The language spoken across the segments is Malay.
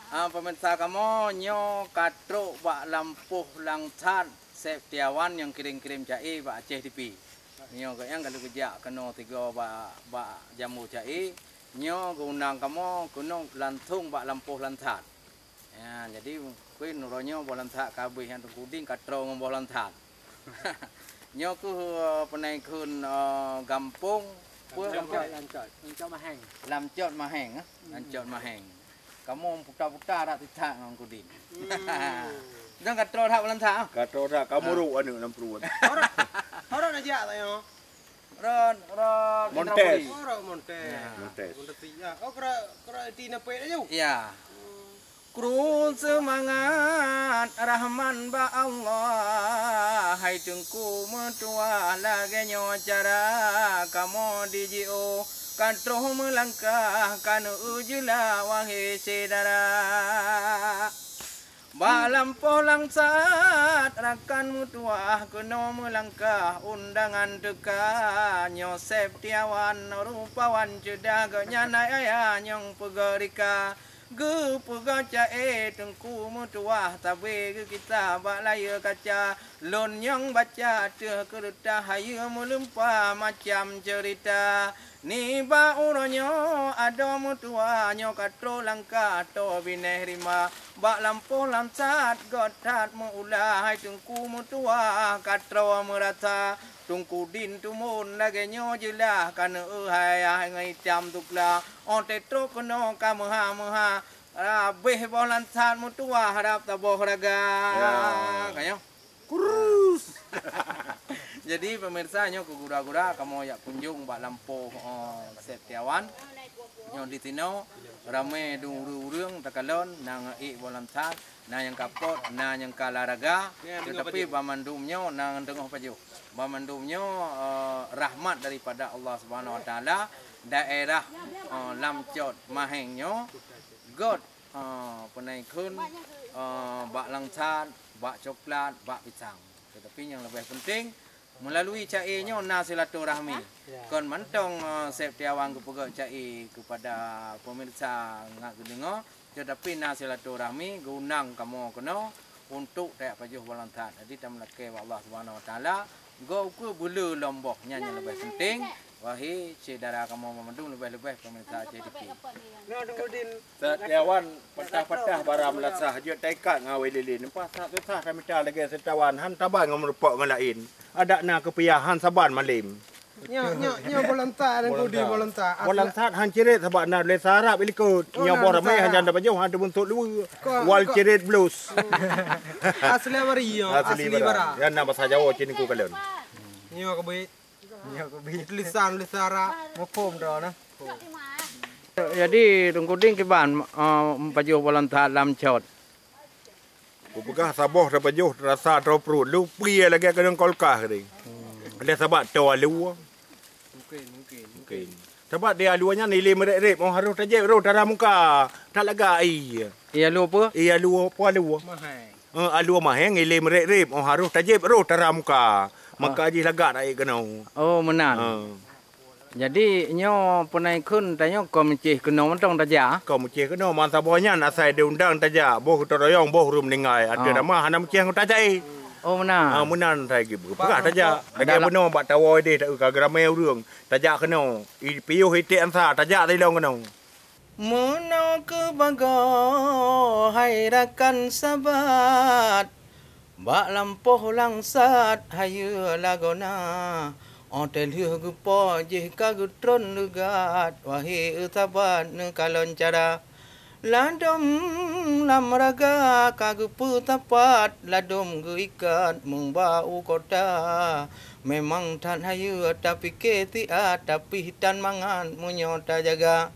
Pemirsa kamu nyo katro Pak Lampuh Langsan Septiawan yang kirim-kirim cai Pak Aceh TV. Nyo yang kalau kerja kena 3 Pak jamu cai. Nyo gunang kamu gunung lantung Pak Lampuh Langsan. Ya, jadi kuwi nuronyo bolantak kabeh yang kuding katro ngombo lantak. Nyo ku penaikun gampung Lancot Maheng. Lancot Maheng. Kamu putar-putar rak titak ngong kudin. Dan katro hak lantak. Katro dak kamu ru anu 60. Ora aja ta yo. Ron Montes. Ora Montes. Montes. Ya. Oh kera di nepe aja. Ya. Kru semangat Rahman ba Allah. Hai tengku metua lagi nyo cara kamu di jio. Katro melangkah kan ujula wahai saudara. Balampoh langsat rakan mutuah kena melangkah undangan teka Nyosep Tiawan rupawan cedah ganyana ayah nyong pegarika ge pega cae tengku mutuah tabe ge kita balaya kaca lon nyong baca teh kereta hayu melempah macam cerita ni ba uronyo ada mutua nyo katro langka to bineh rima bak lampuh lansat gotat meulah hai tungku mutua katro merata tungku din tumun lagi nyo jelah kana hai ngai jam tukla on tetro kono kamha beh boh lansat mutua harap taboh raga kayo kurus. Jadi pemirsa nyo ke gura-gura kamu ya kunjung Pak Lampuh Septiawan nyo di tino rame durung takalon nang bolantat na yang kapot na yang kalaraga tetapi bamandumnyo nang tengah paju bamandumnyo rahmat daripada Allah Subhanahu wa taala daerah Lancot Mahengnya god penaikun bak langsat bak coklat bak pisang tetapi yang lebih penting melalui cainya na silaturahmi. Kon mantong Septiawan kepegak cai kepada pemirsa ngak gedengo tetapi na silaturahmi gunang kamu kena untuk tak pajuh bolantat. Jadi tamlake Allah Subhanahu wa taala go ke bulu lombok yang lebih penting wahai saudara kamu memandung lebih-lebih pemirsa CDP. Septiawan patah-patah barang melasah je tekad ngawai lilin. Pasal tu sah kami dah lagi Septiawan han taban ngam repok ngalain. Ada na kepiyahan saban malim. Nyo bolantar ku di bolantar. Bolantar han cirit saban na le sarap ilikut. Nyo bor ramai han janda baju han bentuk lu. Wal cirit blues. Asli Mario, asli bara. Yan na bahasa Jawa cini ku kalian. Nyo kabit. Tulisan lisara mopom dah na. Jadi tungkuding kiban pajuh bolantat Lancot. Ku pegah saboh dah pajuh rasa tro perut lu pria lagi kadang kolkah ring. Ada sabat to lu. Mungkin. Sebab dia luanya nilai merek-rek mau harus tajik ro darah muka. Tak laga ai. Ia lu apa? Ia lu apa lu? Mahai. Alu maheng nilai merek-rek mau harus tajik ro darah muka. Maka aji lagat ai kena. Oh menan. Jadi nyo penaikun tanyo komicih kena mentong taja. Kau mesti kena man sabohnya asai diundang tajak. Boh toroyong boh rum ningai. Ada nama hana mesti yang tajak. Oh menan. Menan tajik. Pegah tajak. Lagi benar bak tawoi deh tak kagramai urang. Tajak kena. Piuh hitik ansa tajak tai long kena. Menau ke bago hai rakan sabat bak lampuh langsat hayu lagona otel hiu gupo jih kagutron lugat wahai sabat ne kalon cara ladom lamraga kagupu tapat ladom gu ikat mengbau kota memang tan hayu tapi ketia tapi hitan mangan munyota jaga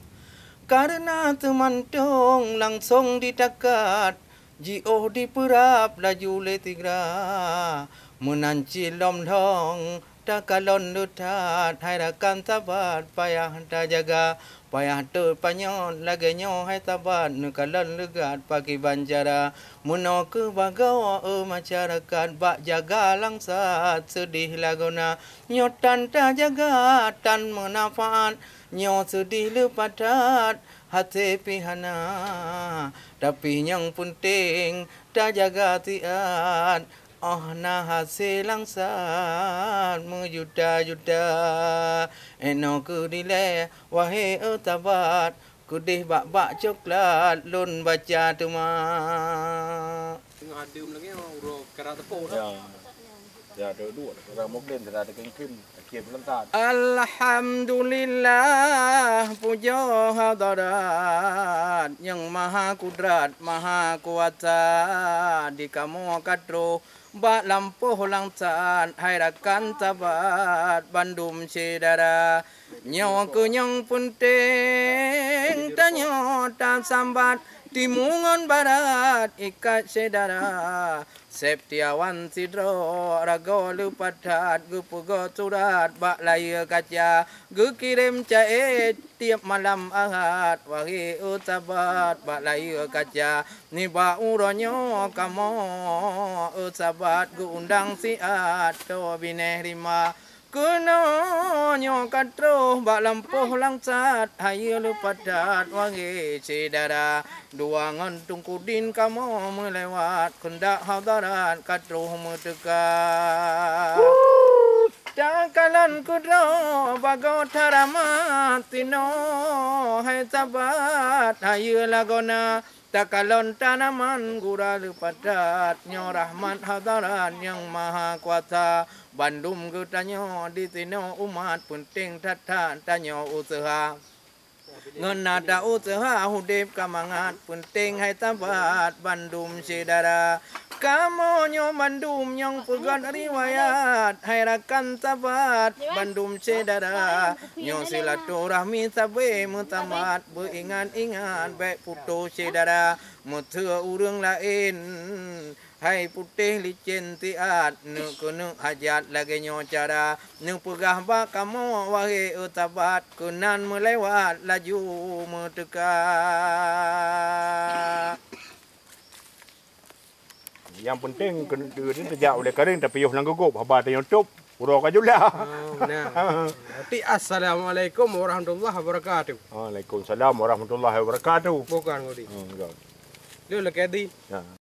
karena temantong langsung ditakat jio diperap laju letigra menanci lom dong takalon lutat hai rakan sabat payah jaga payah tu panyon lagi nyo hai sabat nukalon legat pagi banjara muno ke bagawa masyarakat bak jaga langsat sedih laguna nyotan ta jaga tan menafaat nyo sedih lepadat hati pihana tapi yang penting tak jaga tiat oh nah hasil langsat menjuta-juta eno ku dile wahai utabat kudih bak-bak coklat lun baca tuma Ngadium lagi uro kera tepo. Ya ada dua, ada mungkin ada kengkim, kian melentat. Alhamdulillah puja hadirat yang maha kudrat maha kuasa di kamu katro bak lampuh langsan hairakan tabat bandum sedara nyawa yang penting tanya tak sambat timungan barat ikat sedara Septiawan sidro rago lupadat gupugo surat bak laya kaca gu kirim cair tiap malam ahad wahi utabat bak laya kaca ni ba uronyo kamu utabat gu undang siat to bineh rima kuno nyo katro bak lampuh langsat hayu lupadat wangi sedara dua ngantung kudin kamu melewat kendak hadarat katro mutekat Takalan kudro bago taramat tino hai sabat hayu lagona Takalon tanaman gura lupadat nyo rahmat hadarat yang maha kuasa Bandung getanyo di tino umat penting tata tanyo usaha Ngenada usaha hudip kamangat penting hai tabat Bandung sedara Kamu nyo Bandung yang pegat riwayat hai rakan tabat Bandung sedara nyo silaturahmi sabe mutamat beringat-ingat baik putu sedara mutua urang lain hai putih licin tiat nu kunu hajat lagi nyo cara nu pegah ba kamu wahai utabat kunan melewat laju medekat Yang penting kena terjauh oleh kering tapi yo lang gugup haba ta YouTube uro ka jula. Nah. Assalamualaikum warahmatullahi wabarakatuh. Waalaikumsalam warahmatullahi wabarakatuh. Bukan ngodi. Enggak. Lu lagi di. Ya.